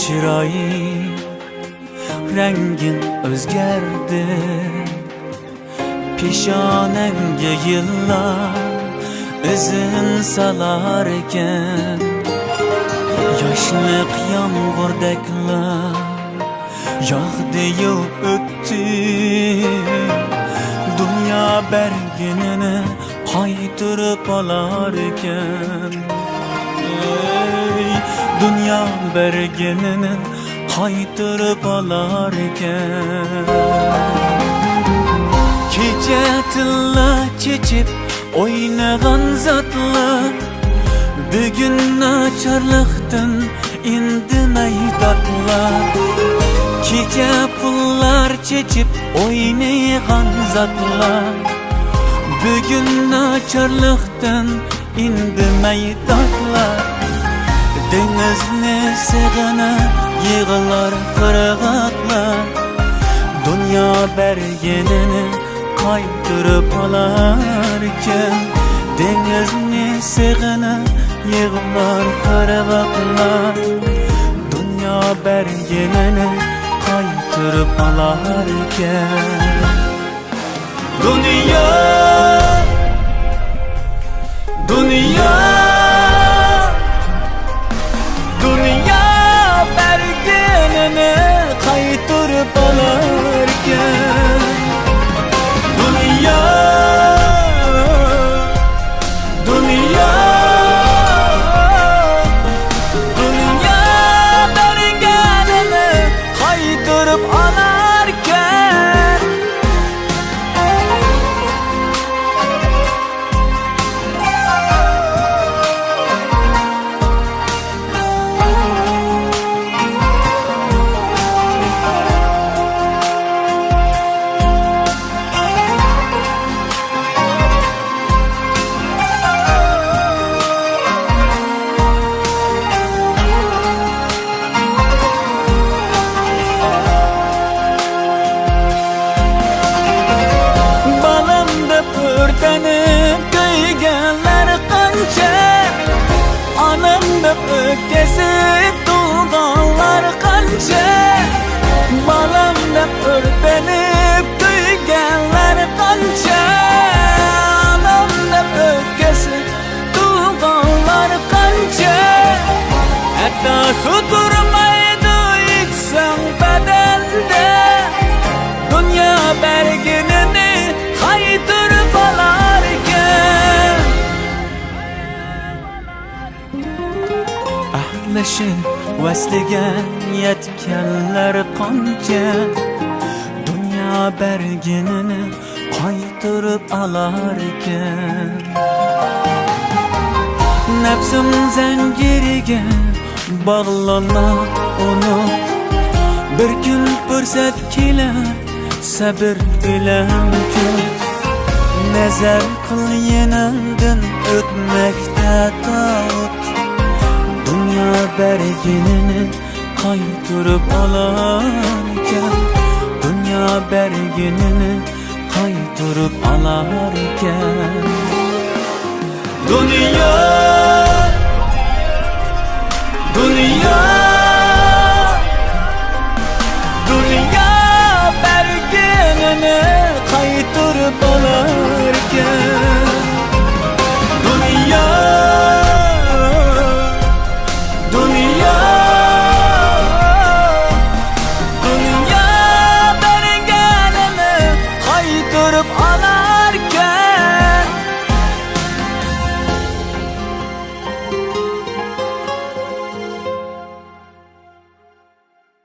Chiroying rangin o'zgardi, peshonangga yillar izin salar ekan. Yoshliq yomg'irdagilar yog'di-yu o'tdi, dunyo berginini qaytirib olar ekan. Dünya bergenini qaytirib olar ekan. Kecha tilla chechib o'ynagan zotlar bugun nacharlikdan indamay dodlar. Kecha pullar chechib o'ynagan zotlar bugun nacharlikdan indamay dodlar. Denizne sığına yığılar kırgıtlar, dünya bergenini kaytırıp alarken. Denizne sığına yığılar kırgıtlar, dünya bergenini kaytırıp alarken. Dünya, dünya, qaytirib olarken. Dünya, dünya, dünya bergenini qaytirib olarken. Anamda öfkesi dolganlar kanca, balamda örtlenip kuyganlar kanca. Anamda öfkesi dolganlar kanca, hatta su durmaydı içsen bedende. Dünya berginini qaytirib olarken. Ahleşin vasliga yetganlar qancha, dünya berginini qaytirib olar ekan. Nafsim zanjiriga bog'lanib onu bir kun fursat kelar, sabr bilan kut. Nazar qil yanamdan o'tmoqda tavut. Dünya berginini qaytirib olarken. Dünya berginini qaytirib olarken. Dünya